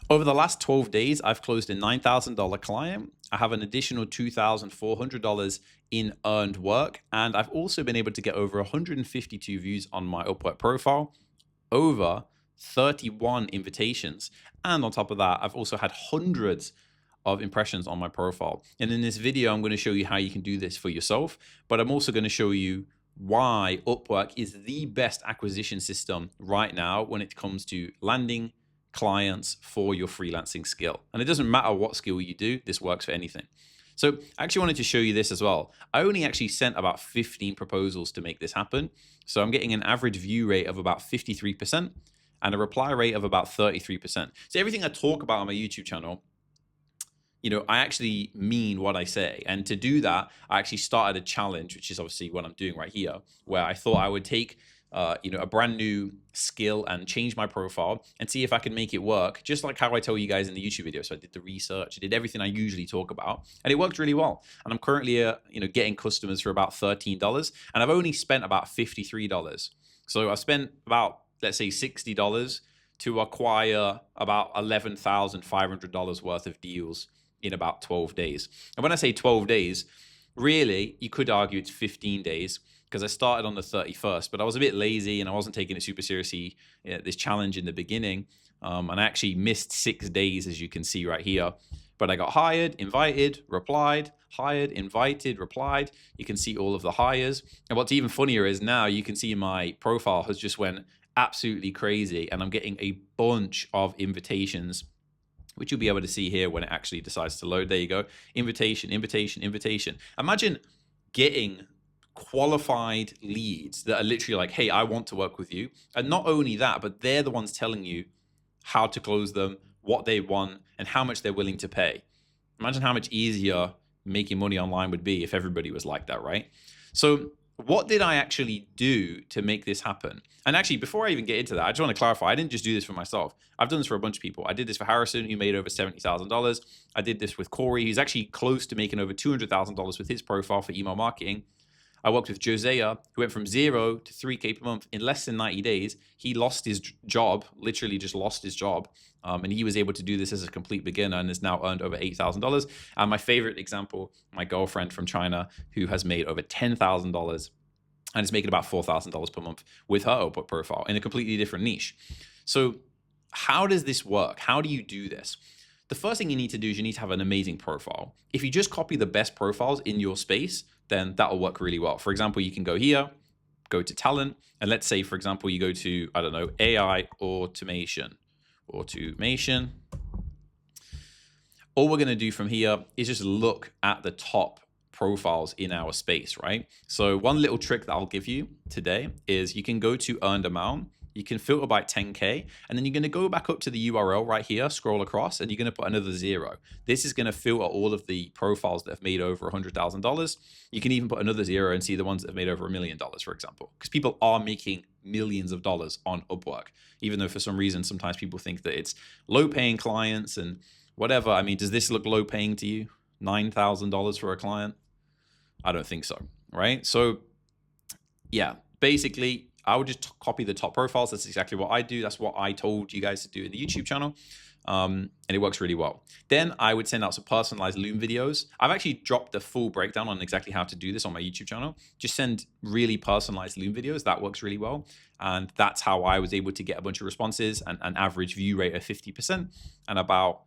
Over the last 12 days, I've closed a $9,000 client. I have an additional $2,400 in earned work. And I've also been able to get over 152 views on my Upwork profile, over 31 invitations. And on top of that, I've also had hundreds of impressions on my profile. And in this video, I'm going to show you how you can do this for yourself, but I'm also going to show you why Upwork is the best acquisition system right now when it comes to landing clients for your freelancing skill. And it doesn't matter what skill you do, this works for anything. So I actually wanted to show you this as well. I only actually sent about 15 proposals to make this happen. So I'm getting an average view rate of about 53% and a reply rate of about 33%. So everything I talk about on my YouTube channel, I actually mean what I say. And to do that, I actually started a challenge, which is obviously what I'm doing right here, where I thought I would take a brand new skill and change my profile and see if I can make it work, just like how I tell you guys in the YouTube video. So I did the research, I did everything I usually talk about, and it worked really well. And I'm currently, getting customers for about $13, and I've only spent about $53. So I spent about, let's say, $60 to acquire about $11,500 worth of deals in about 12 days. And when I say 12 days, really, you could argue it's 15 days, because I started on the 31st, but I was a bit lazy and I wasn't taking it super seriously, this challenge in the beginning. And I actually missed 6 days, as you can see right here. But I got hired, invited, replied, hired, invited, replied. You can see all of the hires. And what's even funnier is now you can see my profile has just went absolutely crazy, and I'm getting a bunch of invitations, which you'll be able to see here when it actually decides to load. There you go. Invitation, invitation, invitation. Imagine getting qualified leads that are literally like, hey, I want to work with you. And not only that, but they're the ones telling you how to close them, what they want, and how much they're willing to pay. Imagine how much easier making money online would be if everybody was like that, right? So what did I actually do to make this happen? And actually, before I even get into that, I just want to clarify, I didn't just do this for myself. I've done this for a bunch of people. I did this for Harrison, who made over $70,000. I did this with Corey, who's actually close to making over $200,000 with his profile for email marketing. I worked with Josiah, who went from 0 to 3K per month in less than 90 days. He lost his job, literally just lost his job. And he was able to do this as a complete beginner and has now earned over $8,000. And my favorite example, my girlfriend from China, who has made over $10,000 and is making about $4,000 per month with her Upwork profile in a completely different niche. So how does this work? How do you do this? The first thing you need to do is you need to have an amazing profile. If you just copy the best profiles in your space, then that'll work really well. For example, you can go here, go to talent, and let's say, for example, you go to, I don't know, AI automation. All we're going to do from here is just look at the top profiles in our space, right? So one little trick that I'll give you today is you can go to earned amount. You can filter by 10K, and then you're going to go back up to the URL right here, scroll across, and you're going to put another 0. This is going to filter all of the profiles that have made over $100,000. You can even put another 0 and see the ones that have made over $1 million, for example, because people are making millions of dollars on Upwork, even though for some reason, sometimes people think that it's low paying clients and whatever. I mean, does this look low paying to you? $9,000 for a client? I don't think so, right? So yeah, basically, I would just copy the top profiles. That's exactly what I do. That's what I told you guys to do in the YouTube channel. And it works really well. Then I would send out some personalized Loom videos. I've actually dropped the full breakdown on exactly how to do this on my YouTube channel. Just send really personalized Loom videos. That works really well. And that's how I was able to get a bunch of responses and an average view rate of 50% and about,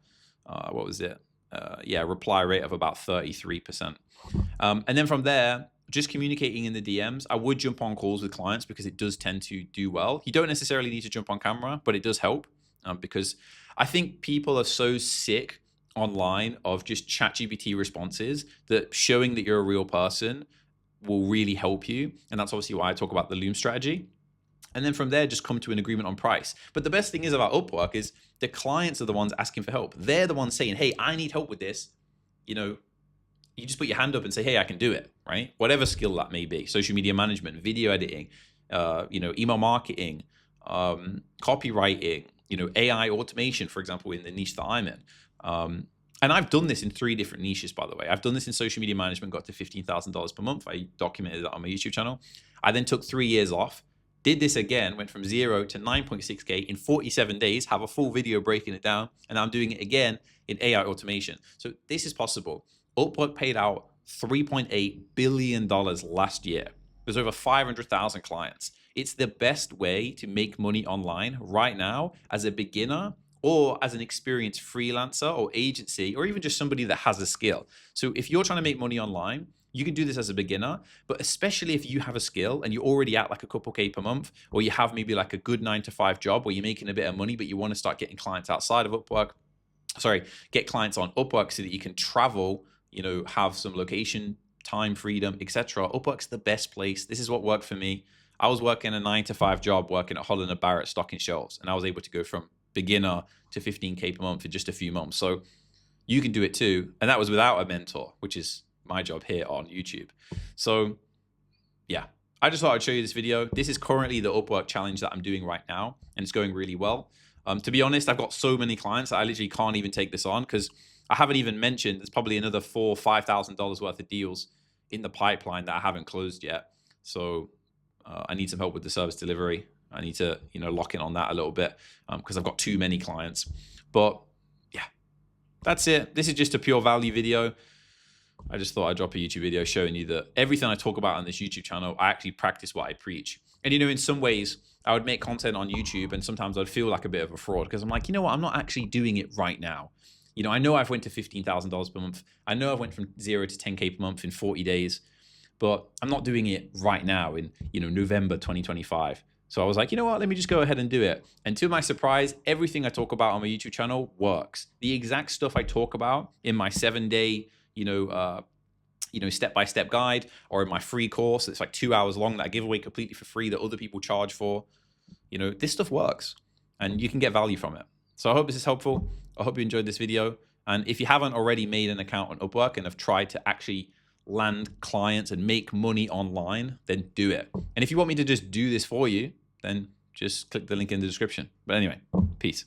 reply rate of about 33%. And then from there, just communicating in the DMs. I would jump on calls with clients because it does tend to do well. You don't necessarily need to jump on camera, but it does help because I think people are so sick online of just ChatGPT responses that showing that you're a real person will really help you. And that's obviously why I talk about the Loom strategy. And then from there, just come to an agreement on price. But the best thing is about Upwork is the clients are the ones asking for help. They're the ones saying, hey, I need help with this. You just put your hand up and say, hey, I can do it, right? Whatever skill that may be, social media management, video editing, email marketing, copywriting, AI automation, for example, in the niche that I'm in. And I've done this in 3 different niches, by the way. I've done this in social media management, got to $15,000 per month. I documented that on my YouTube channel. I then took 3 years off Did this again, went from 0 to 9.6K in 47 days, have a full video breaking it down, and I'm doing it again in AI automation. So this is possible. Upwork paid out $3.8 billion last year. There's over 500,000 clients. It's the best way to make money online right now as a beginner or as an experienced freelancer or agency, or even just somebody that has a skill. So if you're trying to make money online, you can do this as a beginner, but especially if you have a skill and you're already at like a couple K per month, or you have maybe like a good 9 to 5 job where you're making a bit of money, but you want to start getting clients outside of Upwork. Get clients on Upwork so that you can travel, have some location, time freedom, etc. Upwork's the best place. This is what worked for me. I was working a 9 to 5 job working at Holland & Barrett stocking shelves, and I was able to go from beginner to 15K per month in just a few months. So you can do it too. And that was without a mentor, which is my job here on YouTube. So yeah, I just thought I'd show you this video. This is currently the Upwork challenge that I'm doing right now, and it's going really well. To be honest, I've got so many clients that I literally can't even take this on, because I haven't even mentioned there's probably another $4,000 or $5,000 worth of deals in the pipeline that I haven't closed yet. So I need some help with the service delivery. I need to, lock in on that a little bit, because I've got too many clients. But yeah, that's it. This is just a pure value video. I just thought I'd drop a YouTube video showing you that everything I talk about on this YouTube channel, I actually practice what I preach. And, in some ways, I would make content on YouTube and sometimes I'd feel like a bit of a fraud, because I'm like, I'm not actually doing it right now. I know I've went to $15,000 per month. I know I've went from 0 to 10K per month in 40 days, but I'm not doing it right now in, November 2025. So I was like, let me just go ahead and do it. And to my surprise, everything I talk about on my YouTube channel works. The exact stuff I talk about in my 7-day, step-by-step guide, or in my free course, it's like 2 hours long that I give away completely for free that other people charge for. This stuff works and you can get value from it. So I hope this is helpful. I hope you enjoyed this video. And if you haven't already made an account on Upwork and have tried to actually land clients and make money online, then do it. And if you want me to just do this for you, then just click the link in the description. But anyway, peace.